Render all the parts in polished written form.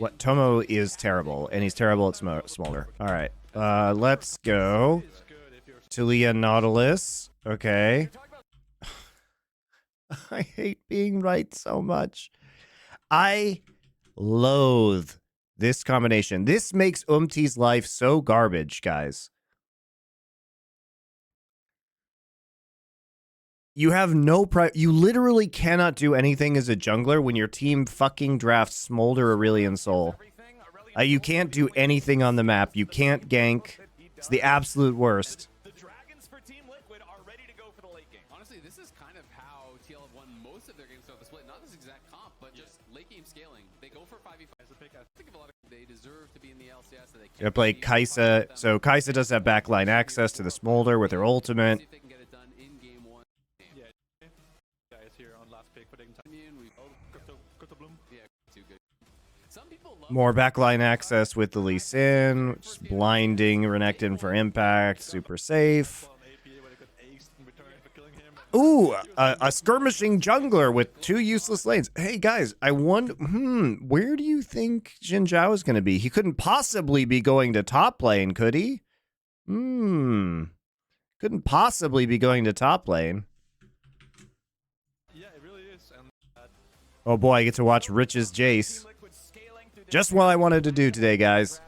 What? Tomo is terrible, and he's terrible at Smolder. All right. Let's go. Talia Nautilus. Okay. I hate being right so much. I loathe this combination. This makes Umti's life so garbage, guys. You have no you literally cannot do anything as a jungler when your team fucking drafts Smolder Aurelion Soul. You can't do anything on the map. You can't gank. It's the absolute worst. The Dragons for Team Liquid are ready to go for the late game. Honestly, this is kind of how TL have won most of their games throughout the split. Not this exact comp, but just late game scaling. They go for 5v5. I think of a lot of they deserve to be in the LCS. So they play Kai'Sa. So Kai'Sa does have backline access to the Smolder with her ultimate. See if they can get it done in game one. Yeah, guys here on last pick for taking time. Crypto Bloom. Yeah, too good. Some people love More backline access with the Lee Sin. Just blinding Renekton for impact. Super safe. Ooh, a skirmishing jungler with 2 useless lanes. Hey, guys, I wonder, where do you think Xin Zhao is going to be? He couldn't possibly be going to top lane, could he? Couldn't possibly be going to top lane. Yeah, it really is. And Oh, boy, I get to watch Rich's Jace. Just what I wanted to do today, guys.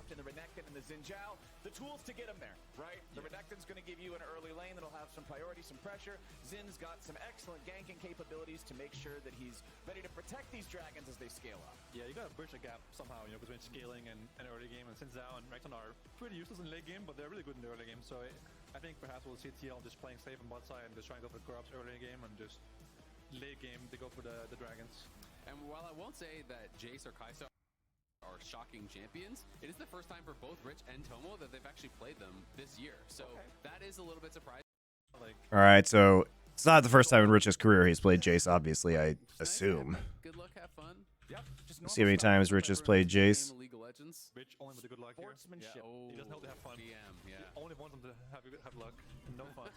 The tools to get him there, right? The Renekton's going to give you an early lane that'll have some priority, some pressure. Zin's got some excellent ganking capabilities to make sure that he's ready to protect these dragons as they scale up. Yeah, you gotta bridge a gap somehow, you know, between scaling and early game. And Xin Zhao and Renekton are pretty useless in late game, but they're really good in the early game. So I think perhaps we'll see TL just playing safe on bot side and just trying to go for the corrupts early game, and just late game they go for the dragons. And while I won't say that Jace or Kai'Sa are shocking champions, it is the first time for both Rich and Tomo that they've actually played them this year. So that is a little bit surprising. All right, so it's not the first time in Rich's career he's played Jace, obviously, I assume. Good luck, have fun. Yep. Let's see how many times Rich has played Jace. League of Legends. Rich only with the good luck here. Sportsmanship. Oh, He doesn't hope to have fun. PM, yeah. He only wants them to have luck, no fun.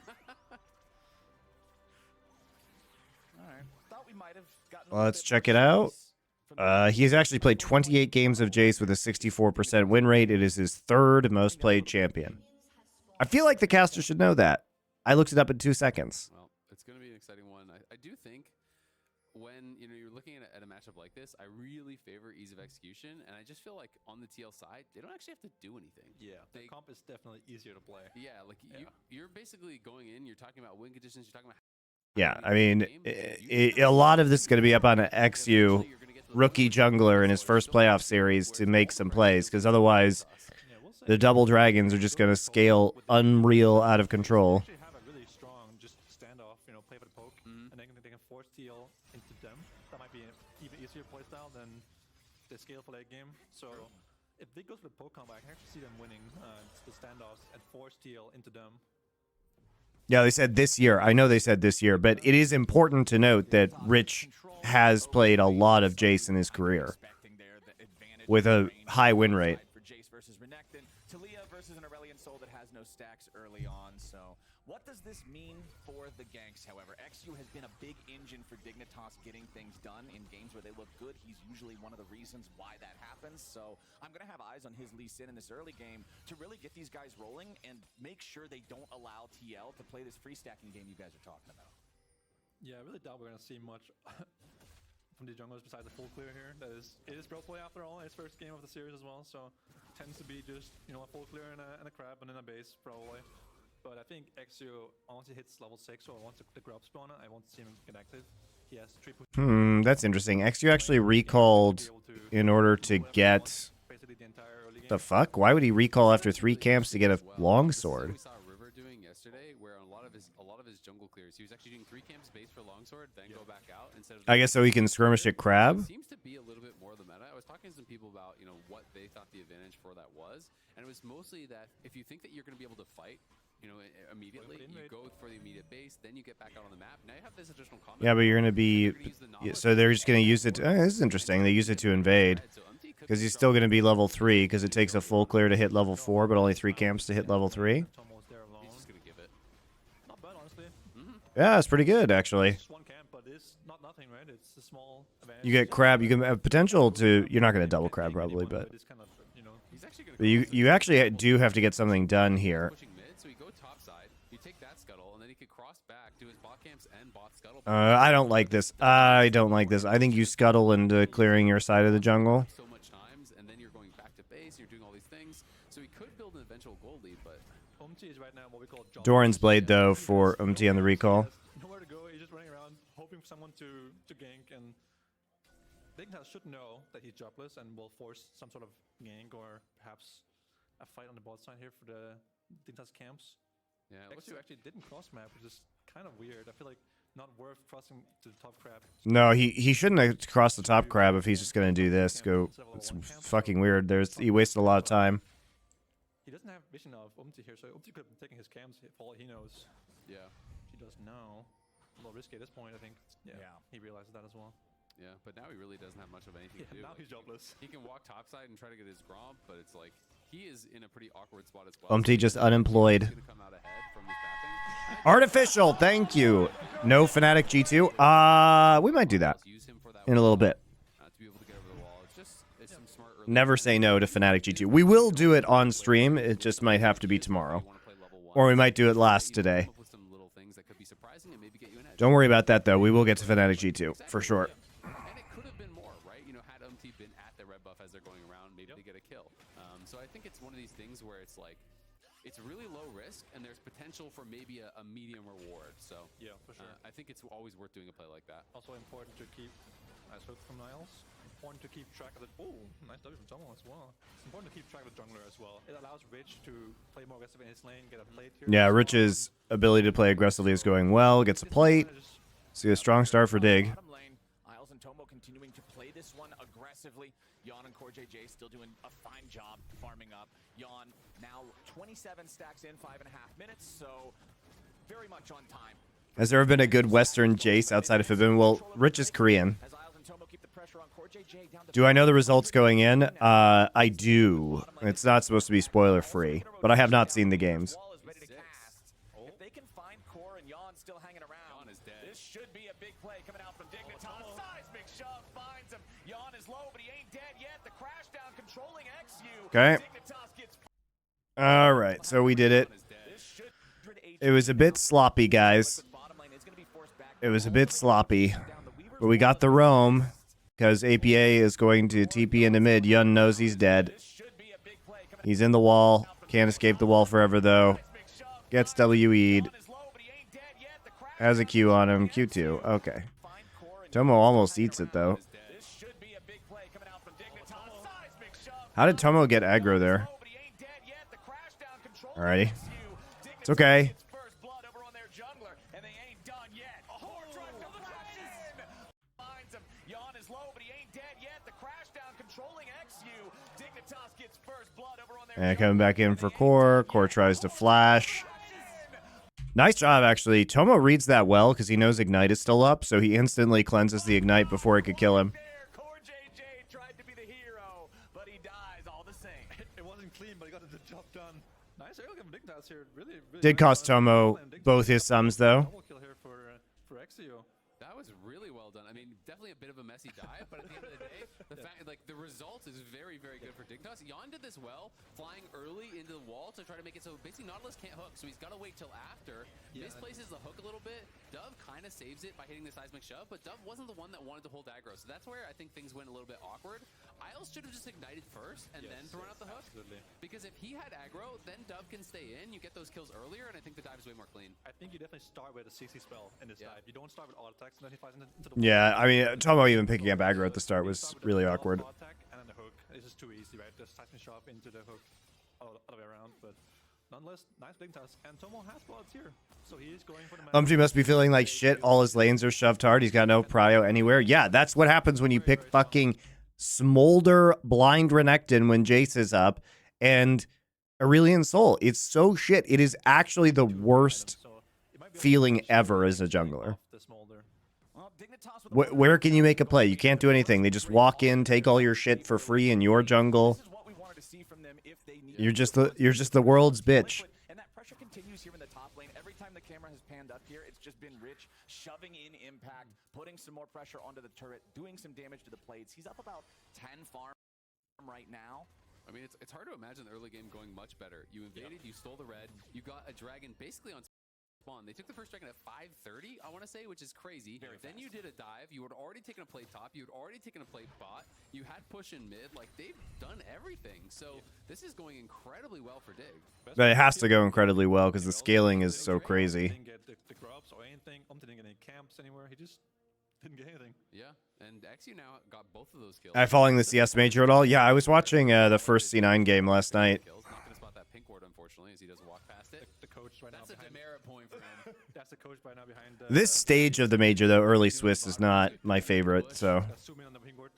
All right. Thought we might have gotten Well, let's check it out. He's actually played 28 games of Jace with a 64% win rate. It is his 3rd most played champion. I feel like the caster should know that. I looked it up in 2 seconds. Well, it's going to be an exciting one. I do think when you're looking at a matchup like this, I really favor ease of execution, and I just feel like on the TL side, they don't actually have to do anything. Yeah, the comp is definitely easier to play. Yeah, like you're basically going in, you're talking about win conditions, you're talking about. Yeah, I mean, a lot of this is going to be up on an XU rookie jungler in his first playoff series to make some plays, because otherwise the double dragons are just going to scale unreal out of control. They have a really strong just standoff, you know, play for the poke, and then they can force TL into them. That might be an even easier playstyle than the scale for late game. So if they go for the poke combo, I can actually see them winning the standoffs and force TL into them. Yeah, they said this year. I know they said this year, but it is important to note that Rich has played a lot of Jace in his career with a high win rate. For Jace versus Renekton, Talia versus an Aurelion Soul that has no stacks early on. So what does this mean for the ganks, however? XU has been a big engine for Dignitas getting things done in games where they look good. He's usually one of the reasons why that happens. So I'm going to have eyes on his Lee Sin in this early game to really get these guys rolling and make sure they don't allow TL to play this free stacking game you guys are talking about. Yeah, I really doubt we're going to see much from the junglers besides the full clear here. It is pro play after all, his first game of the series as well, so tends to be just, you know, a full clear and a crab and then a base probably. But I think XU, once he hits level 6 or once the grub spawner, I won't see him get active. He has 3 push. That's interesting. XU actually recalled in order to get... basically the entire early game. The fuck? Why would he recall after 3 camps to get a longsword? We saw River doing yesterday, where a lot of his jungle clears, he was actually doing 3 camps base for longsword, then go back out instead of. I guess so he can skirmish at crab. It seems to be a little bit more the meta. I was talking to some people about what they thought the advantage for that was, and it was mostly that if you think that you're going to be able to fight, immediately, you go for the immediate base, then you get back out on the map. Now you have this additional combat. Yeah, but you're going to be... So they're just going to use it... this is interesting. They use it to invade. Because he's still going to be level 3, because it takes a full clear to hit level 4, but only 3 camps to hit level 3. He's just going to give it. Not bad, honestly. Yeah, it's pretty good, actually. Just 1 camp, but it's not nothing, right? It's a small advantage. You get crab. You can have potential to. You're not going to double crab probably, but It's kind of, you know, He's actually going to you actually do have to get something done here. pushing mid, so you go top side, you take that scuttle, and then he could cross back, do his bot camps and bot scuttle. I don't like this. I don't like this. I think you scuttle into clearing your side of the jungle. So much times, and then you're going back to base, you're doing all these things. So he could build an eventual gold lead, but Umti is right now what we call Doran's blade though for Umti on the recall. Nowhere to go. He's just running around hoping for someone to gank, and Dignitas should know that he's jobless and will force some sort of gank or perhaps a fight on the bot side here for the Dignitas camps. yeah, it looks X2 actually didn't cross map, which is kind of weird. I feel like not worth crossing to the top crab. No, he shouldn't have crossed the top crab if he's just gonna do this. Go. It's fucking weird. He wasted a lot of time. He doesn't have vision of Umti here, so Umti could have been taking his cams for all he knows. yeah, He does now. A little risky at this point, I think. Yeah, he realizes that as well. yeah. But now he really doesn't have much of anything Yeah, to do. now Like, he's jobless. he can walk topside and try to get his Gromp, but it's like he is in a pretty awkward spot as well. Umti just He's unemployed. gonna come out ahead from his pathing. Artificial. Thank you. No Fnatic G2. We might do that Use him for that in a little bit. to be able to get over the wall. It's some smart early Never say no to Fnatic G2. We will do it on stream. It just might have to be tomorrow. wanna play level 1. Or we might do it last today. Come up with some little things that could be surprising and maybe get you an edge. Don't worry about that, though. We will get to Fnatic G2, for sure. And it could have been more, right? You know, had Umti been at the red buff as they're going around, maybe they get a kill. So I think it's one of these things where it's like, it's really low risk, and there's potential for maybe a medium reward. So Yeah, for sure. I think it's always worth doing a play like that. Also important to keep, nice hook from Niles. Important to keep track of the, nice W from Tomo as well. It's important to keep track of the jungler as well. It allows Rich to play more aggressive in his lane, get a plate here. Yeah, Rich's ability to play aggressively is going well. Gets a plate. See a strong start for Dig. Bottom lane, Isles and Tomo continuing to play this one aggressively. Yon and Core JJ still doing a fine job farming up. Yon now 27 stacks in 5.5 minutes, so very much on time. Has there ever been a good Western Jace outside of Fibin? Well, Rich is Korean. As Isles and Tomo keep the pressure on Core JJ down to Do I know the results going in? I do. It's not supposed to be spoiler free, but I have not seen the games. Wall is ready to cast. If they can find Core and Yon still hanging around, Yon is dead. this should be a big play coming out from Dignitas. Seismic shove finds him. Yon is low, but he ain't dead yet. The crash down controlling XU. Okay. Dignitas gets All right, so we did it. this should It was a bit sloppy, guys. bottom lane is going to be forced back. It was a bit sloppy, Down the Weaver's but we got the roam because APA is going to TP into mid. Yun knows he's dead. should be a big play coming He's in the wall. Can't escape the wall forever, though. big shove. Gets WE'd. Yon is low, but he ain't dead yet. The crash Has a Q on him. Q2. Okay. find Core and Tomo almost eats it, though. this should be a big play coming out from Dignitas. Seismic shove. How did Tomo get aggro there? But he ain't dead yet. The crash down controlling Alrighty. XU. It's okay. Gets first blood over on their jungler, and they ain't done yet. Core drive comes in. Finds him. Yon is low, but he ain't dead yet. The crash down controlling XU. Dignitas gets first blood over on their And coming back in for Core. Core tries to flash. Nice job, actually. Tomo reads that well because he knows Ignite is still up, so he instantly cleanses the Ignite before it could kill him. there. Core JJ tried to be the hero, but he dies all the same. It wasn't clean, but he got the job done. Nice early from Dignitas here. Really Did nice cost on Tomo Dignitas. both his sums, though. Double kill here for XU. That was really well done. I mean, definitely a bit of a messy dive, but at the end of the day, the fact, like, the result is very, very good for Dignitas. Yon did this well, flying early into the wall to try to make it so basically Nautilus can't hook, so he's got to wait till after. Misplaces the hook a little bit. Dove kind of saves it by hitting the seismic shove, but Dove wasn't the one that wanted to hold aggro, so that's where I think things went a little bit awkward. Isles should have just ignited first and then thrown out the hook. Absolutely. Because if he had aggro, then Dove can stay in, you get those kills earlier, and I think the dive is way more clean. I think you definitely start with a CC spell in this dive. You don't start with auto attacks and then he flies into the Yeah, I mean, Tomo even picking up aggro at the start was really awkward. Auto attack and then the hook. It's just too easy, right? Just seismic shove into the hook, other way around. But nonetheless, nice Dignitas, and Tomo has bloods here, so he is going for the. Umti must be feeling like shit. All his lanes are shoved hard. He's got no prio anywhere. Yeah, that's what happens when you pick fucking Smolder Blind Renekton when Jace is up and Aurelion Soul. It's so shit. It is actually the worst feeling ever as a jungler. Well, Dignitas with a Where can you make a play? You can't do anything. They just walk in, take all your shit for free in your jungle. This is what we wanted to see from them if they need You're just the world's bitch. And that pressure continues here in the top lane. Every time the camera has panned up here, it's just been Rich shoving in impact, putting putting some more pressure onto the turret, doing some damage to the plates. He's up about 10 farm right now. I mean, it's hard to imagine the early game going much better. You invaded, you stole the red, you got a dragon basically on spawn. They took the first dragon at 5:30, I want to say, which is crazy. Then you did a dive. You had already taken a plate top. You had already taken a plate bot. You had push in mid. Like, they've done everything. So this is going incredibly well for Dig. But it has to go incredibly well because the scaling is so crazy. Didn't get the grubs or anything. Didn't get any camps anywhere. He just didn't get anything. Yeah, and XU now got both of those kills. Am I following the CS major at all? Yeah, I was watching the first C9 game last night. Not going to spot that pink ward, unfortunately, as he doesn't walk past it. The coach right That's now a behind. demerit point for him. That's the coach right now behind. This stage of the major, though, early Swiss, is not my favorite. So Zoom in on the pink ward.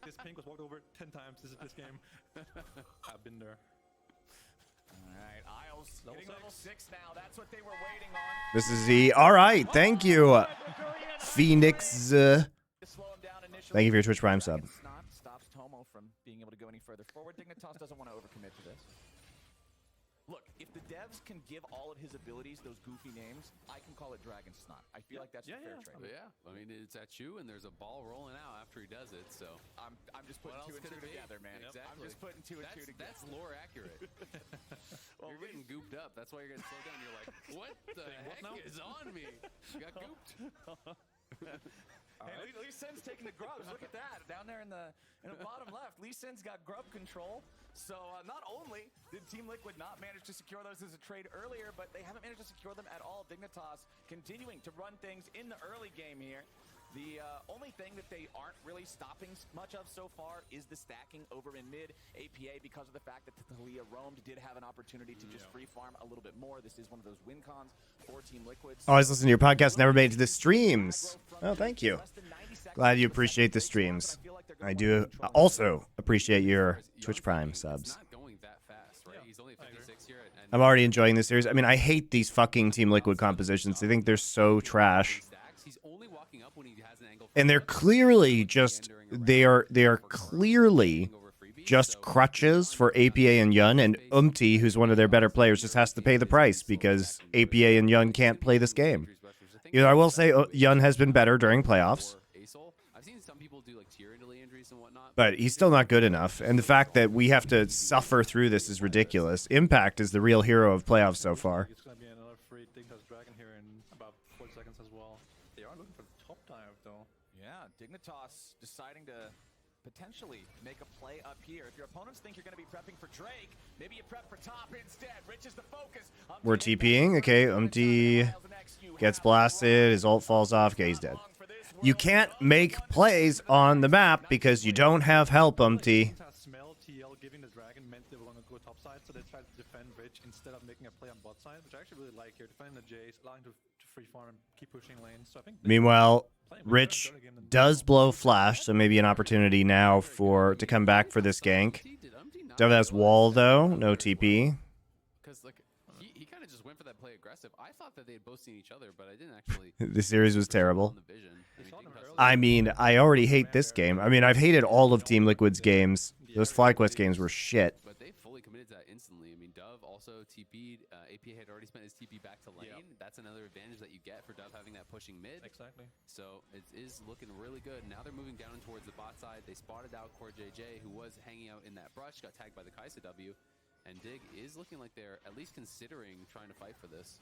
This pink was walked over 10 times this game. I've been there. All right, Isles hitting level 6 now. That's what they were waiting on. this is the all right. Thank you, Phoenix. Slow him down initially. Thank you for your Twitch Prime sub. Snot stops Tomo from being able to go any further forward. Dignitas doesn't want to overcommit to this. Look, if the devs can give all of his abilities those goofy names, I can call it Dragon Snot. I feel like that's a fair trade. But yeah, I mean, it's at you, and there's a ball rolling out after he does it, so. I'm just putting What two else and could two it be? together, man. Exactly. I'm just putting two and two together. That's lore accurate. Well, you're getting gooped up. That's why you're getting slowed down. You're like, what the heck is on me? You got gooped. Hey, Lee Sin's taking the grubs. Look at that. Down there in the bottom left. Lee Sin's got grub control. So not only did Team Liquid not manage to secure those as a trade earlier, but they haven't managed to secure them at all. Dignitas continuing to run things in the early game here. The only thing that they aren't really stopping much of so far is the stacking over in mid. APA, because of the fact that Talia roamed, did have an opportunity to just free farm a little bit more. This is one of those win cons for Team Liquid. Oh, I was listening to your podcast. Never made it to the streams. Oh, thank you. Glad you appreciate the streams. I do also appreciate your Twitch Prime subs. Not going that fast, right? He's only 56 here. And I'm already enjoying this series. I mean, I hate these fucking Team Liquid compositions. I think they're so trash. he's only walking up when he has an angle. And they're clearly just they are clearly just crutches for APA and Yun, and who's one of their better players, just has to pay the price because APA and Yun can't play this game. You know, I will say Yun has been better during playoffs, I've seen some people do like tier delay injuries and whatnot, but he's still not good enough. And the fact that we have to suffer through this is ridiculous. Impact is the real hero of playoffs so far. It's going to be another free Dignitas Dragon here in about 40 seconds as well. They are looking for the top dive, though. Yeah, Dignitas deciding to potentially make a play up here. If your opponents think you're going to be prepping for Drake, maybe you prep for top instead. Rich is the focus. We're TPing. Okay, gets blasted. His ult falls off. Okay, he's dead. You can't make plays on the map because you don't have help, Dignitas smell TL giving the Dragon meant they were going to go top side, so they tried to defend Rich instead of making a play on bot side, which I actually really like here. Defending the Jays, allowing to free farm and keep pushing lanes. So I think Meanwhile, Rich does blow flash, so maybe an opportunity now to come back for this gank. Dove has wall though, no TP. because like he kind of just went for that play aggressive. I thought that they had both seen each other, but I didn't actually. The series was terrible. On the vision. I mean, I already hate this game. I mean, I've hated all of Team Liquid's games. Those FlyQuest games were shit. But they fully committed to that instantly. I mean, Dove also TP'd. AP had already spent his TP back to lane. Yep. That's another advantage that you get for Dove having that pushing mid. Exactly. So it is looking really good. Now they're moving down towards the bot side. They spotted out Core JJ, who was hanging out in that brush, got tagged by the Kaisa W. And Dig is looking like they're at least considering trying to fight for this.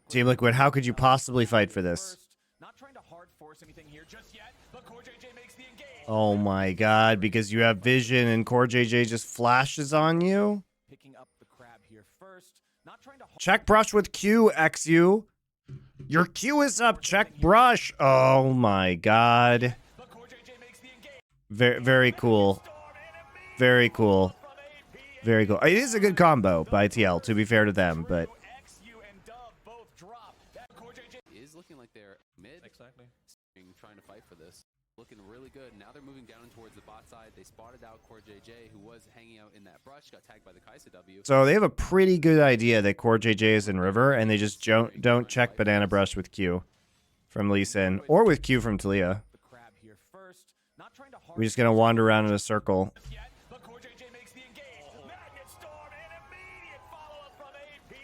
Team Liquid, how could you possibly fight for this? Not trying to hard force anything here just yet, but Core JJ makes the engage. Oh my god, because you have vision and Core JJ just flashes on you? Picking up the crab here first. Not trying to Check brush with Q, XU. Your Q is up. Check brush. Oh my god. but Core JJ makes the engage. Very cool. Very cool. Very cool. It is a good combo by TL, to be fair to them, but XU and Dove both drop. That Core JJ Is looking like they're mid. Exactly. Trying to fight for this. Looking really good. Now they're moving down towards the bot side. They spotted out Core JJ, who was hanging out in that brush, got tagged by the Kaisa W. so they have a pretty good idea that Core JJ is in river, and they just don't check banana brush with Q from Lee Sin, or with Q from Talia. the crab here first. Not trying to hard We're just gonna wander around in a circle. yet, but Core JJ makes the engage. Magnet Storm and immediate follow-up from APA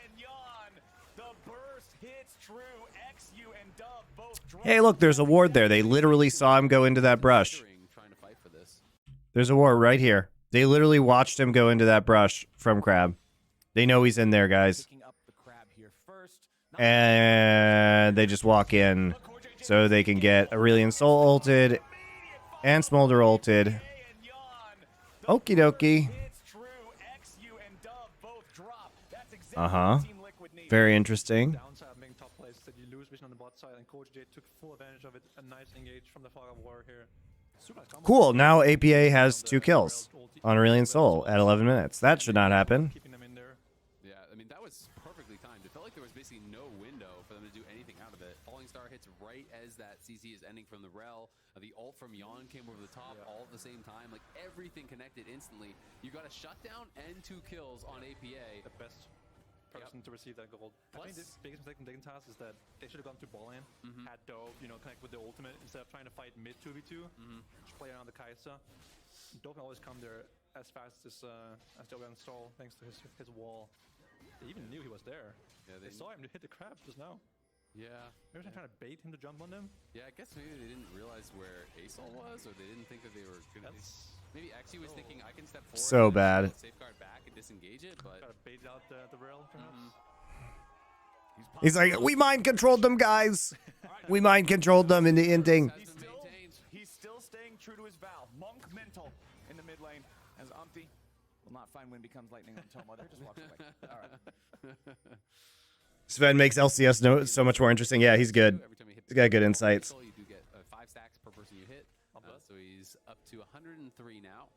and Yon. The burst hits true. XU and Dove both drop. Hey, look, there's a ward there. They literally saw him go into that brush. Trying to fight for this. There's a ward right here. They literally watched him go into that brush from Crab. They know he's in there, guys. Picking up the crab here first. And they just walk in so they can get Aurelion Soul ulted and Smolder ulted. Okie dokie. It's true. XU and Dove both drop. That's exactly Uh-huh. what Team Liquid needs. Very interesting. Downside of making top plays that you lose vision on the bot side, and Coach J took full advantage of it. A nice engage from the Fog of War here. Super nice combo. Cool. Now APA has 2 kills on Aurelion Soul at 11 minutes. That should not happen. Keeping them in there. Yeah, I mean, that was perfectly timed. It felt like there was basically no window for them to do anything out of it. Falling Star hits right as that CC is ending from the rel. The ult from Yon came over the top all at the same time. Like, everything connected instantly. You got a shutdown and 2 kills on APA. The best person to receive that gold. I think the biggest mistake from Dignitas is that they should have gone to ball lane, had Dove, connect with the ultimate instead of trying to fight mid 2v2. Just play around the Kai'Sa. Dove can always come there as fast as they'll install thanks to his wall. They even knew he was there. Yeah, They saw him hit the crab just now. Yeah. Maybe they're trying to bait him to jump on them. Yeah, I guess maybe they didn't realize where Asol was, or they didn't think that they were going to... Maybe XU was thinking, I can step forward So and bad. safeguard back and disengage it, but... Try to bait out the rail, perhaps. He's like, we mind controlled them, guys. We mind controlled them in the ending. He's still staying true to his vow. Monk mental in the mid lane as Umpty will not find when becomes lightning on Tomo. They're just walks away. All right. Sven makes LCS so much more interesting. Yeah, he's good. Every time you hit He's got good insights. You do get 5 stacks per person you hit. So he's up to 103 now,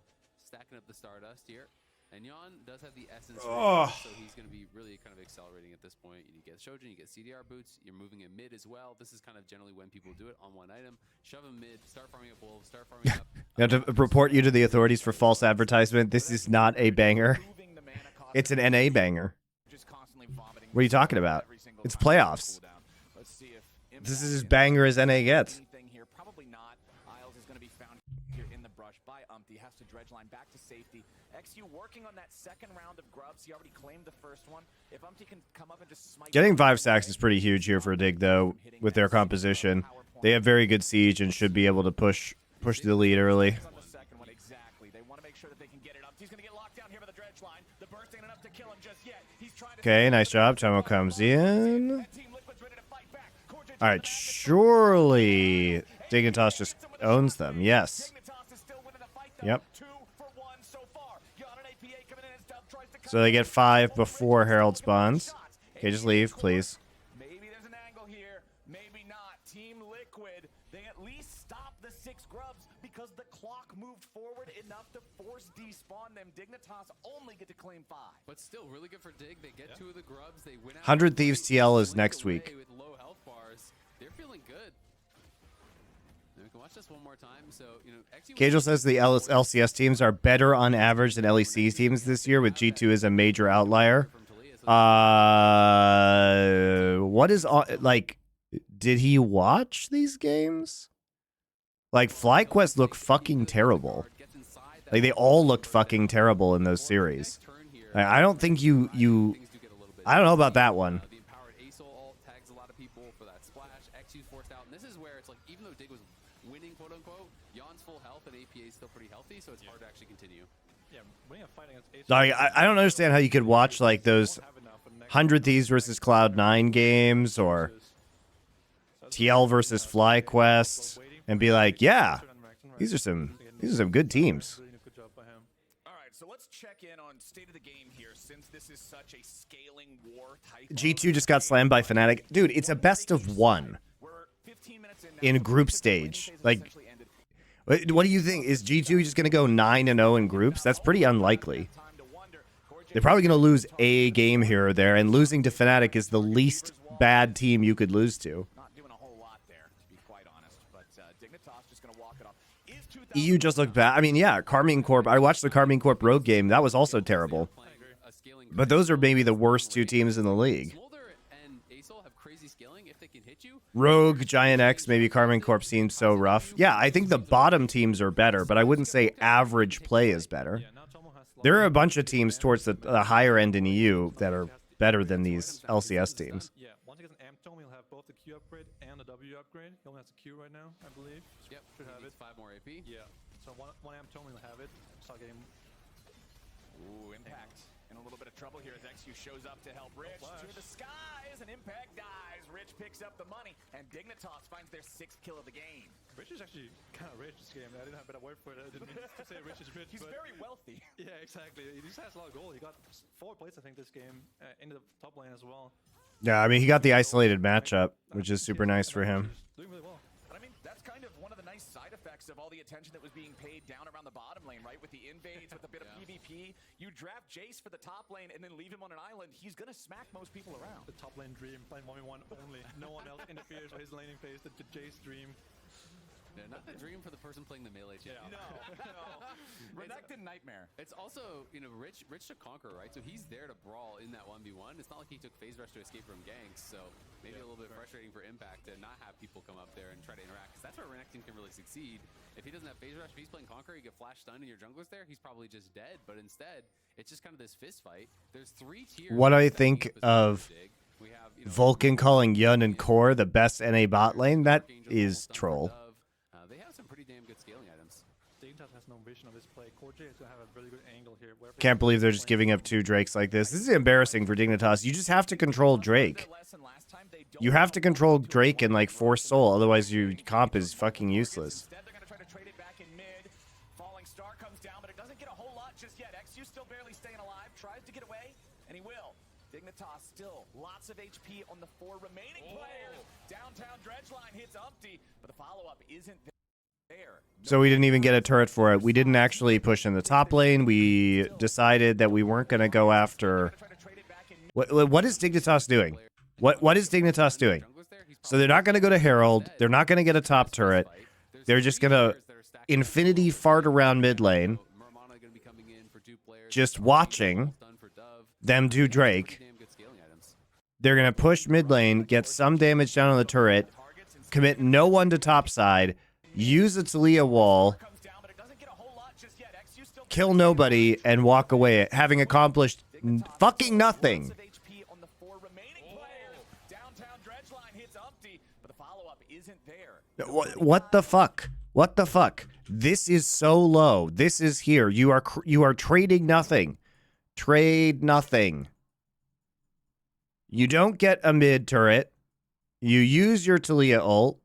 stacking up the Stardust here. And Yon does have the essence, so he's going to be really kind of accelerating at this point. You get Shojin, you get CDR boots, you're moving in mid as well. This is kind of generally when people do it on one item. Shove him mid, start farming up wolves, start farming up. You have to report you to the authorities for false advertisement. This is not a banger. Moving the mana cost It's an NA banger. just constantly vomiting. What are you talking about? Every single It's time. playoffs. Let's see if This is Impact as can banger as NA gets. anything here. Probably not. Isles is going to be found here in the brush by Umpty. Has to dredge line back to safety. XU working on that second round of grubs. He already claimed the first one. If Umpty can come up and just smite Getting 5 stacks is pretty huge here for Dig, though, with their composition. They have very good siege and should be able to push the lead early. on the second one, exactly. They want to make sure that they can get it up. He's going to get locked down here by the dredge line. The burst ain't enough to kill him just yet. He's trying to Okay, nice job. Tomo comes in. That Team Liquid's ready to fight back. Cordial All right, surely Dignitas just owns them. Yes. Dignitas is still winning the fight, though. Yep. 2 for 1 so far. Yon and APA coming in as Dub tries to So they get 5 before Herald spawns. Okay, just leave, please. Maybe there's an angle here, maybe not. Team Liquid, they at least stop the 6 grubs because the clock moved forward enough to force despawn them. Dignitas only get to claim 5. But still, really good for Dig. They get 2 of the grubs. They win out. 100 Thieves TL is Slip next away week. With low health bars. They're feeling good. And we can watch this one more time. So, XU Cajal says the LCS teams are better on average than LEC teams this year, with G2 as a major outlier. from Talia, so What is like? Did he watch these games? Like FlyQuest looked fucking terrible. gets inside that Like they all looked fucking terrible in those series. turn here. Like, I don't think you. Things do get a little bit. I don't know about that one. The empowered Asol ult tags a lot of people for that splash. XU's forced out, and this is where it's like, even though Dig was winning, quote unquote, Yon's full health and APA is still pretty healthy, so it's hard to actually continue. Yeah, winning a fight against Ace. Like I don't understand how you could watch like those 100 Thieves versus Cloud9 games or TL versus FlyQuest and be like, yeah, these are some good teams. Good job by him. All right, so let's check in on state of the game here since this is such a scaling war type. G2 just got slammed by Fnatic. Dude, it's a best of 1 We're 15 minutes in in now. group The stage. phase Like, essentially ended. what do you think? Is G2 just going to go 9-0 in groups? That's pretty unlikely. Time to wonder. Cordial They're probably going to lose a game here or there, and losing to Fnatic is the least bad team you could lose to. not doing a whole lot there, to be quite honest. But Dignitas just going to walk it off. Is 2000 EU just looked bad. I mean, yeah, Carmine Corp. I watched the Carmine Corp Rogue game. That was also terrible. Playing a scaling But those are maybe the worst 2 teams in the league. Smolder and Asol have crazy scaling if they can hit you. Rogue, Giant X, maybe Carmine Corp seems so rough. Yeah, I think the bottom teams are better, but I wouldn't say average play is better. Yeah, now Tomo has There are a bunch of teams towards the higher end in EU that are better than these LCS teams. Yeah, once he gets an amp tome, he'll have got both the Q upgrade and the W upgrade. He only has the Q right now, I believe. Yep, Should have it. 5 more AP. Yeah. So one AM told me to have it. Start getting. Ooh, Impact in a little bit of trouble here as XU shows up to help Rich. To the skies, and Impact dies. Rich picks up the money, and Dignitas finds their 6th kill of the game. Rich is actually kind of rich this game. I didn't have a better word for it. I didn't mean to say Rich is rich. He's but very wealthy. Yeah, exactly. He just has a lot of gold. He got 4 plates, I think, this game in the top lane as well. Yeah, I mean, he got the isolated matchup, which is super nice for him. Doing really well. But I mean, that's kind of one of the nice side effects of all the attention that was being paid down around the bottom lane, right? With the invades, with a bit of PvP. You draft Jace for the top lane and then leave him on an island, he's going to smack most people around. The top lane dream, playing 1v1 only. No one else interferes with his laning phase. The Jace dream. Yeah, not the dream for the person playing the melee champion. No. Renekton nightmare. It's also, you know, Rich to conquer, right? So he's there to brawl in that 1v1. It's not like he took phase rush to escape from ganks, so maybe a little bit frustrating for Impact to not have people come up there and try to interact, because that's where Renekton can really succeed. If he doesn't have phase rush, if he's playing conquer, you get flash stun and your jungler's there, he's probably just dead. But instead, it's just kind of this fist fight. There's 3 tiers. What do I think of we have, you know, Vulcan calling Yun and Core the best NA bot lane? That is troll. They have some pretty damn good scaling items. Dignitas has no vision of this play. Core J is going to have a really good angle here. Can't believe they're just giving up 2 Drakes like this. This is embarrassing for Dignitas. You just have to control Drake. You have to control Drake and like force soul, otherwise your comp is fucking useless. Instead, they're going to try to trade it back in mid. Falling Star comes down, but it doesn't get a whole lot just yet. XU still barely staying alive, tries to get away, and he will. Dignitas still lots of HP on the 4 remaining players. Downtown Dredgeline hits Umpty, but the follow-up isn't there. So we didn't even get a turret for it. We didn't actually push in the top lane. We decided that we weren't going to go after... What is Dignitas doing? What is Dignitas doing? So they're not going to go to Herald. They're not going to get a top turret. They're just going to infinity fart around mid lane, just watching them do Drake. They're going to push mid lane, get some damage down on the turret, commit no one to top side, use a Talia wall, kill nobody, and walk away, having accomplished fucking nothing. What the fuck? What the fuck? This is so low. This is here. You are trading nothing. Trade nothing. You don't get a mid turret. You use your Talia ult.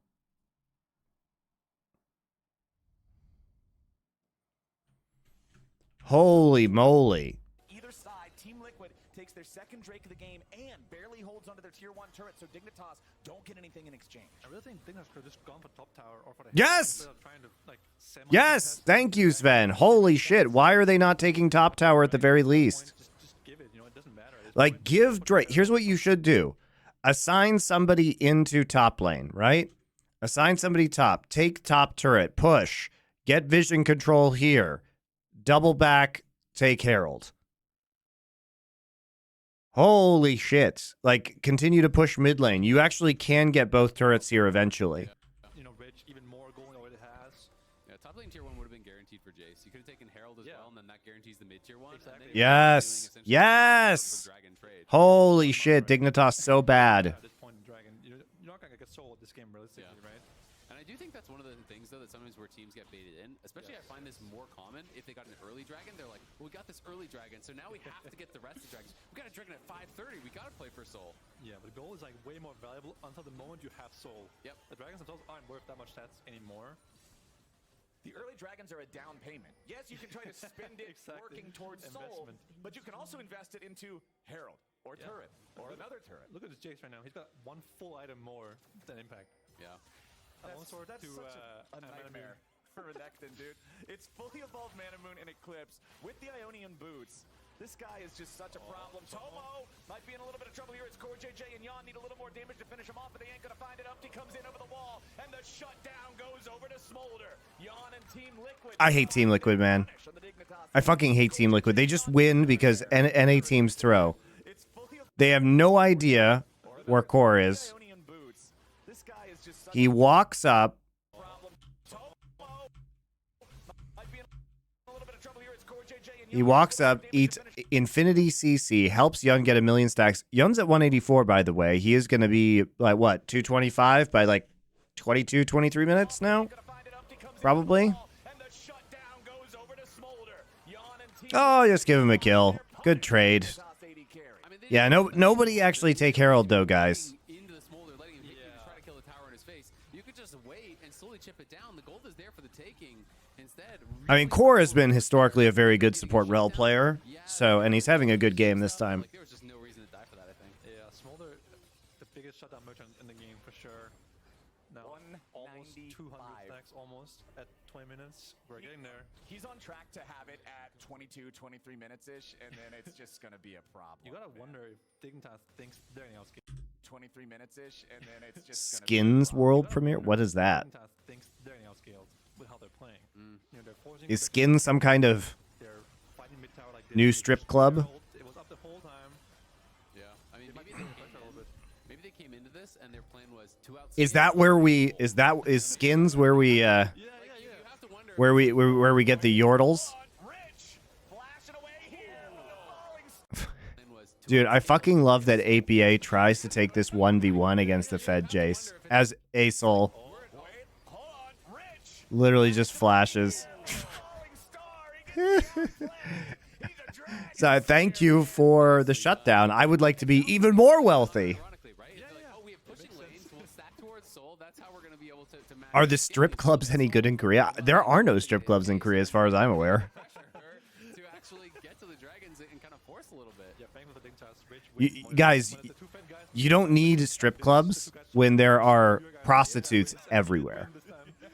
Holy moly. Either side, Team Liquid takes their 2nd Drake of the game and barely holds onto their tier 1 turret, so Dignitas don't get anything in exchange. I really think Dignitas could have just gone for top tower or for the Yes! instead of trying to, like, Yes! Thank you, Sven. Holy shit. Why are they not taking top tower at the very least? Just give it, you know, it doesn't matter. Like, give Drake. Here's what you should do. Assign somebody into top lane, right? Assign somebody top. Take top turret. Push. Get vision control here. Double back. Take Herald. Holy shit. Like, continue to push mid lane. You actually can get both turrets here eventually. You know, Rich, even more gold than what it has. Yeah, top lane tier 1 would have been guaranteed for Jace. You could have taken Herald as well, and then that guarantees the mid tier 1. Exactly. Yes. Yes. Holy shit. Dignitas so bad. At this point in Dragon, you're not going to get sold this game realistically, right? And I do think that's one of the things, though, that sometimes where teams get baited in. Especially, I find this more common if they got an early dragon. They're like, well, we got this early dragon, so now we have to get the rest of the dragons. We got a dragon at 5:30. We got to play for soul. Yeah, but gold is like way more valuable until the moment you have soul. Yep. The dragons themselves aren't worth that much stats anymore. The early dragons are a down payment. Yes, you can try to spend it working towards soul, but you can also invest it into Herald or turret or another turret. Look at this Jace right now. He's got 1 full item more than Impact. Yeah. That's such a nightmare for Renekton, dude. It's fully evolved Mana Moon and Eclipse with the Ionian boots. This guy is just such a problem. Tomo might be in a little bit of trouble here. It's Core JJ and Yon need a little more damage to finish him off, but they ain't gonna find it. Upty comes in over the wall, and the shutdown goes over to Smolder. Yon and Team Liquid. I hate Team Liquid, man. I fucking hate Team Liquid. They just win because NA teams throw. They have no idea where Core is. He walks up. He walks up, eats Infinity CC, helps Yun get 1,000,000 stacks. Yun's at 184, by the way. He is going to be, like, what, 225 by, like, 22, 23 minutes now? Probably. Oh, just give him a kill. Good trade. Yeah, nobody actually take Herald, though, guys. Into the smolder, letting him try to kill the tower in his face. You could just wait and slowly chip it down. The gold is there for the taking. Instead, I mean, Core has been historically a very good support rel player, so, and he's having a good game this time. Like, there was just no reason to die for that, I think. Yeah, Smolder, the biggest shutdown merchant in the game for sure. Now, almost 200 stacks almost at 20 minutes. We're getting there. He's on track to have it at 22, 23 minutes-ish, and then it's just going to be a problem. You gotta wonder if Dignitas thinks they're anything else. 23 minutes-ish, and then it's just Skins world premiere? What is that? Dignitas thinks they're anything else scaled with how they're playing. You know, they're forcing Is Skins some kind of they're fighting mid tower like new this. strip club? It was up the whole time. Yeah, I mean, maybe they came into this and their plan was to outscale. Is that where we, is Skins where we, You have to wonder. where we get the yordles? Dude, I fucking love that APA tries to take this 1v1 against the Fed Jace as Asol. Literally just flashes. So thank you for the shutdown. I would like to be even more wealthy. Ironically, right? It's like, oh, we have pushing lanes. We'll stack towards Soul. That's how we're going to be able to match. Are the strip clubs any good in Korea? There are no strip clubs in Korea as far as I'm aware. To actually get to the dragons and kind of force a little bit. Yeah, bang with the Dignitas. Rich Guys, you don't need strip clubs when there are prostitutes everywhere.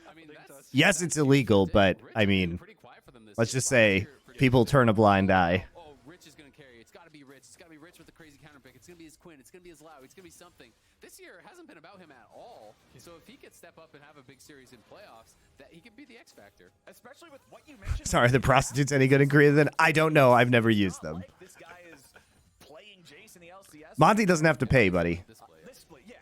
I mean, that's Yes, it's illegal, but I mean, pretty quiet for them this let's year. just say people turn a blind eye. Oh, Rich is going to carry. It's got to be Rich. It's got to be Rich with the crazy counter pick. It's going to be his Quinn. It's going to be his Lau. It's going to be something. This year it hasn't been about him at all. So if he could step up and have a big series in playoffs, that he could be the X factor. Especially with what you mentioned. Sorry, are the prostitutes any good in Korea then? I don't know. I've never used them. This guy is playing Jace in the LCS. Monty doesn't have to pay, buddy. This split, yeah.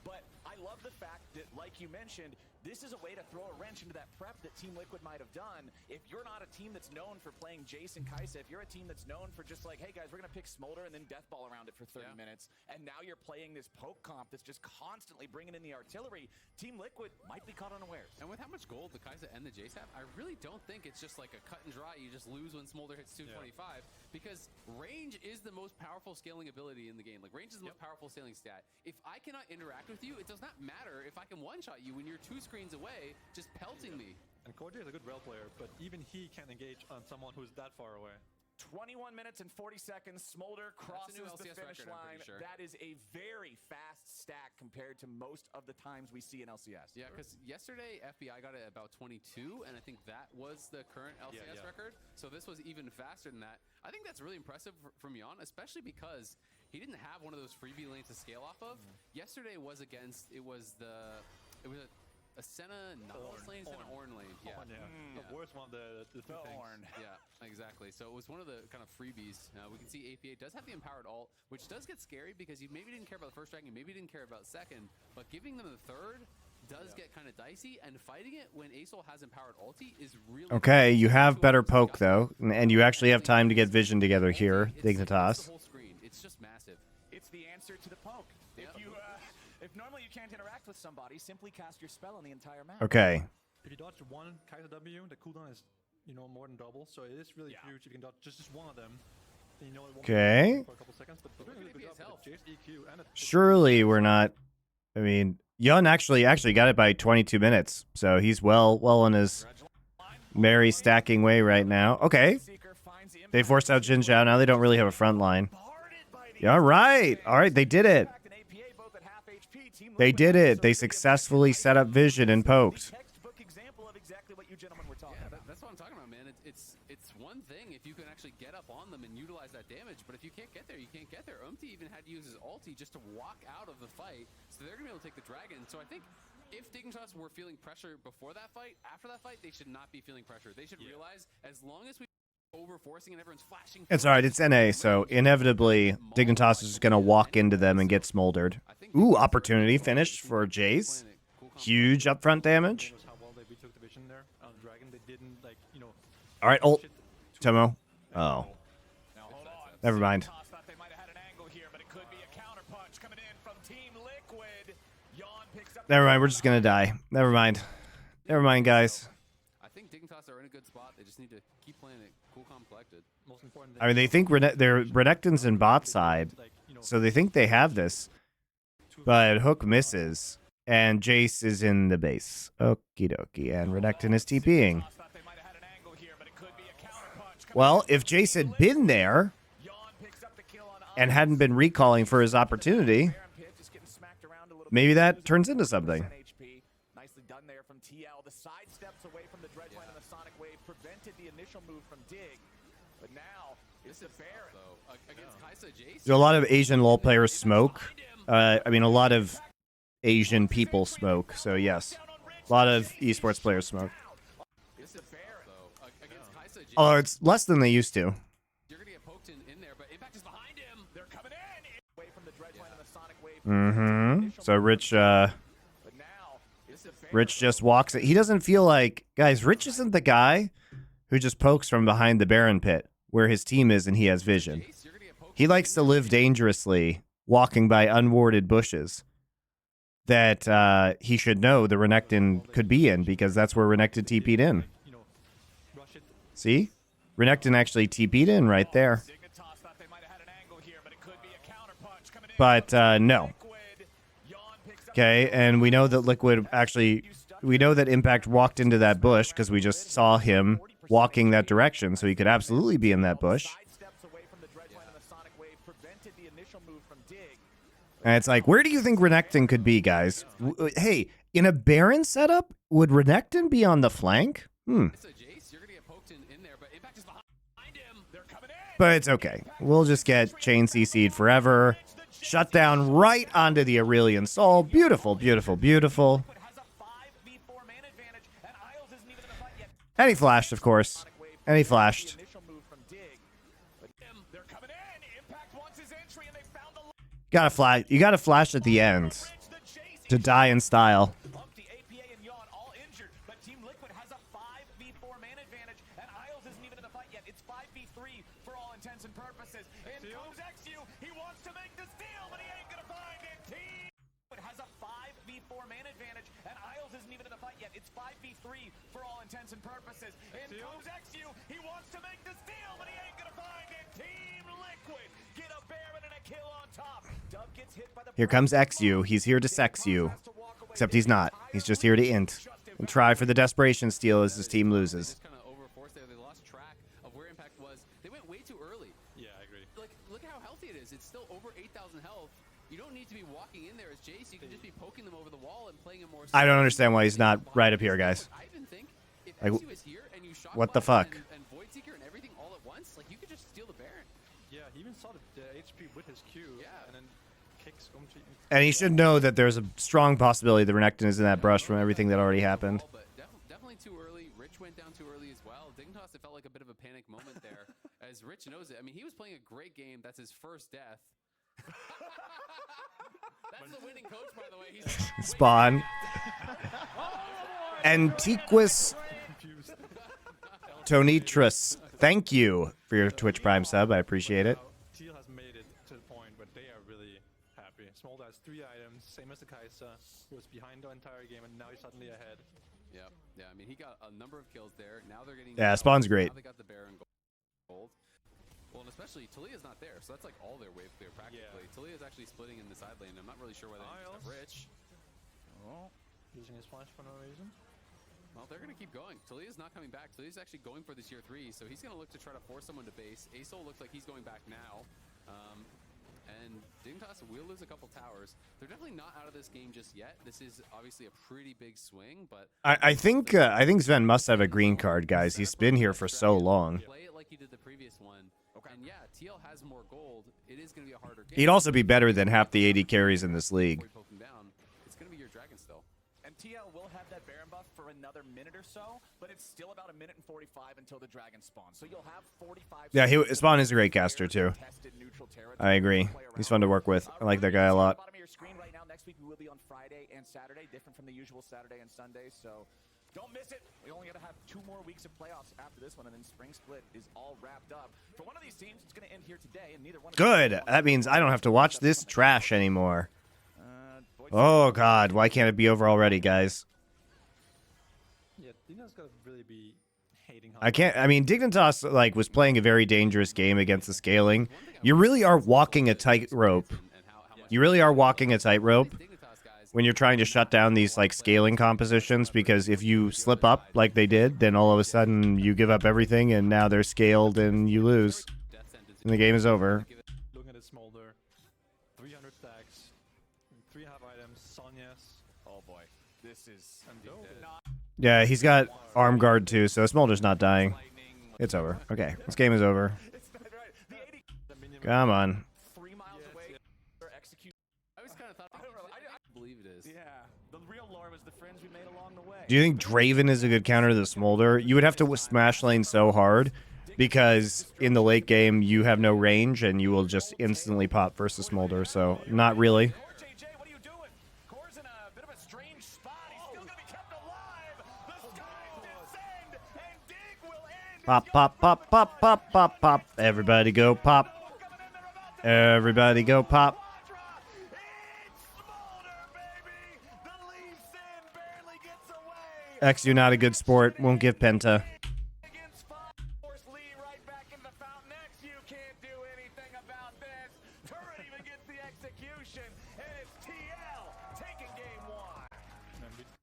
But I love the fact that, like you mentioned, this is a way to throw a wrench into that prep that Team Liquid might have done. If you're not a team that's known for playing Jace and Kai'Sa, if you're a team that's known for just like, hey guys, we're going to pick Smolder and then Deathball around it for 30 minutes, and now you're playing this poke comp that's just constantly bringing in the artillery, Team Liquid might be caught unawares. And with how much gold the Kai'Sa and the Jace have, I really don't think it's just like a cut and dry. You just lose when Smolder hits 225 because range is the most powerful scaling ability in the game. Like range is the most powerful scaling stat. If I cannot interact with you, it does not matter if I can one-shot you when you're 2 screens away, just pelting me. And Cordy is a good rail player, but even he can't engage on someone who's that far away. 21 minutes and 40 seconds. Smolder crosses the LCS finish record, I'm line. pretty sure. That is a very fast stack compared to most of the times we see in LCS. Yeah, because yesterday FBI got it at about 22, and I think that was the current LCS record. So this was even faster than that. I think that's really impressive from Yon, especially because he didn't have one of those freebie lanes to scale off of. Yesterday was against, it was a Senna Nautilus lane, Senna Ornn lane. Yeah. The worst one of the two things. Ornn. Yeah, exactly. So it was one of the kind of freebies. We can see APA does have the empowered ult, which does get scary because you maybe didn't care about the first dragon, maybe didn't care about second, but giving them the third does get kind of dicey, and fighting it when Asol has empowered ulti is really Okay, you have better poke though, and you actually have time to get vision together here, Dignitas. It's the whole screen. It's just massive. It's the answer to the poke. If normally you can't interact with somebody, simply cast your spell on the entire map. Okay. If you dodge one Kai'Sa W, the cooldown is, more than double. So it is really huge if you can dodge just one of them. Then it won't Okay. for a couple seconds, but Look doing a at really good APA's job health. with Jace EQ and Surely we're not. I mean, Yun actually got it by 22 minutes, so he's well on his merry stacking way right now. Okay. They forced out Jin Zhao. Now they don't really have a front line. Yeah, all right. They did it. They did it. They successfully set up vision and poked. Textbook example of exactly what you gentlemen were talking Yeah, about. that's what I'm talking about, man. It's one thing if you can actually get up on them and utilize that damage, but if you can't get there, you can't get there. Umti even had to use his ulti just to walk out of the fight, so they're gonna be able to take the dragon. So I think if Dignitas were feeling pressure before that fight, after that fight, they should not be feeling pressure. They should realize as long as we over-forcing and everyone's flashing. It's alright, it's NA, so inevitably Dignitas is going to walk into them and get smoldered. Ooh, opportunity finished for Jace. Huge upfront damage. how well they retook the vision there on Dragon. They didn't Alright, ult. Tomo? Oh. Now hold on. Never mind. Dignitas thought they might have had an angle here, but it could be a counterpunch coming in from Team Liquid. Yawn picks up. Never mind. We're just going to die. Never mind. Never mind, guys. I think Dignitas are in a good spot. They just need to keep playing it cool, calm, collected. Most important. I mean, they think they're Renekton's in bot side, so they think they have this. But Hook misses, and Jace is in the base. Okie dokie, and Renekton is TPing. Thought they might have had an angle here, but it could be a counterpunch. Well, if Jace had been there Yawn picks up the kill on and hadn't been recalling for his opportunity, Baron Pit just getting smacked around a little maybe bit. that turns into something. 10% HP. Nicely done there from TL. The side steps away from the Dredgeline and the Sonic Wave prevented the initial move from Dig. But now it's the Baron. So against Kaisa, Jace. Do a lot of Asian LoL players smoke? I mean, a lot of Asian people smoke, so yes. A lot of esports players smoke. It's the Baron. So against Kaisa, Jace. Although it's less than they used to. You're gonna get poked in there, but Impact is behind him. They're coming in. Away from the Dredgeline and the Sonic Wave. Mm-hmm. So Rich, But now it's the Baron. Rich just walks it. He doesn't feel like... Guys, Rich isn't the guy who just pokes from behind the Baron pit, where his team is and he has vision. Jace, you're gonna get poked He likes to live dangerously, walking by unwarded bushes that he should know the Renekton could be in, because that's where Renekton TP'd in. Rush it. See? Renekton actually TP'd in right there. Dignitas thought they might have had an angle here, but it could be a counterpunch coming in. But no. Liquid. Yawn picks up Okay, and we know that Liquid actually... We know that Impact walked into that bush because we just saw him walking that direction, so he could absolutely be in that bush. side steps away from the Dredgeline and the Sonic Wave prevented the initial move from Dig. And it's like, where do you think Renekton could be, guys? Hey, in a Baron setup, would Renekton be on the flank? Kaisa, Jace, you're gonna get poked in there, but Impact is behind him. They're coming in. But it's okay. We'll just get chain CC'd forever. Shut down right onto the Aurelion Soul. Beautiful, beautiful, beautiful. Liquid has a 5v4 man advantage, and Isles isn't even in the fight yet. And he flashed, of course. And he flashed. The initial move from Dig. But they're coming in. Impact wants his entry, and they found the Gotta flash. You gotta flash at the end bridge. The chase. to die in style. Bumpy, APA, and Yawn all injured, but Team Liquid has a 5v4 man advantage, and Isles isn't even in the fight yet. It's 5v3 for all intents and purposes. In comes XU. He wants to make the steal, but he ain't gonna find it. Team Liquid has a 5v4 man advantage, and Isles isn't even in the fight yet. It's 5v3 for all intents and purposes. In comes XU. He wants to make the steal, but he ain't gonna find it. Team Liquid get a Baron and a kill on top. Dub gets hit by the Here comes XU. He's here to sex you. Except he's not. He's just here to int. And try for the desperation steal as his team loses. Just kind of overforced there. They lost track of where Impact was. They went way too early. Yeah, I agree. Like, look at how healthy it is. It's still over 8,000 health. You don't need to be walking in there as Jace. You can just be poking them over the wall and playing a more. I don't understand why he's not right up here, guys. I even think if Like, XU is here and you shock what the blast fuck? and Void Seeker and everything all at once, like you could just steal the Baron. Yeah, he even saw the HP with his Q. Yeah. And then kicks Umchi. And he should know that there's a strong possibility that Renekton is in that brush from everything that already happened. But definitely too early. Rich went down too early as well. Dignitas, it felt like a bit of a panic moment there, as Rich knows it. I mean, he was playing a great game. That's his first death. That's the winning coach, by the way. He's Spawn. Antiquus Tonitrus. Thank you for your Twitch Prime sub. I appreciate it. Teal has made it to the point where they are really happy. Smolder has 3 items, same as the Kaisa, who was behind the entire game, and now he's suddenly ahead. Yeah. I mean, he got a number of kills there. Now they're getting. Yeah, Spawn's great. Now they got the Baron gold. Well, and especially Talia's not there, so that's like all their wave clear practically. Yeah. Talia's actually splitting in the side lane. I'm not really sure why they Isles. have Rich. Oh, using his flash for no reason. Well, they're going to keep going. Talia's not coming back. Talia's actually going for this year 3, so he's going to look to try to force someone to base. Asol looks like he's going back now. And Dignitas will lose a couple towers. They're definitely not out of this game just yet. This is obviously a pretty big swing, but I think Sven must have a green card, guys. He's been here for so long. play it like he did the previous one. And yeah, TL has more gold. It is going to be a harder game. He'd also be better than half the AD carries in this league. Before you poke him down, it's going to be your dragon still. And TL will have that Baron buff for another minute or so, but it's still about 1 minute and 45 until the dragon spawns. So you'll have 45. Yeah, Spawn is a great caster too. Tested neutral territory I agree. to play He's around. fun to work with. I like that guy a lot. Bottom of your screen right now. Next week we will be on Friday and Saturday, different from the usual Saturday and Sunday. So Don't miss it. We only got to have 2 more weeks of playoffs after this one, and then spring split is all wrapped up. For one of these teams, it's going to end here today, and neither one. Good. That means I don't have to watch this trash anymore. Oh God, why can't it be over already, guys? Yeah, Dignitas gotta really be hating. I can't. I mean, Dignitas like was playing a very dangerous game against the scaling. You really are walking a tightrope. You really are walking a tightrope when you're trying to shut down these like scaling compositions, because if you slip up like they did, then all of a sudden you give up everything and now they're scaled and you lose. And the game is over. Looking at his smolder, 300 stacks, 3.5 items, Sonya's. Oh boy, this is Yeah, he's got arm guard too, so Smolder's not dying. It's over. Okay, this game is over. Come on. 3 miles away. Execute. I always kind of thought, I believe it is. Yeah, the real lore was the friends we made along the way. Do you think Draven is a good counter to the Smolder? You would have to smash lane so hard, because in the late game you have no range and you will just instantly pop versus Smolder, so not really. JJ, what are you doing? Core's in a bit of a strange spot. He's still gonna be kept alive. The skies descend, and Dig will end. Pop, pop, pop, pop, pop, pop, pop. Everybody go pop. Everybody go pop. XU not a good sport. Won't give Penta.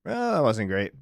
Well, that wasn't great.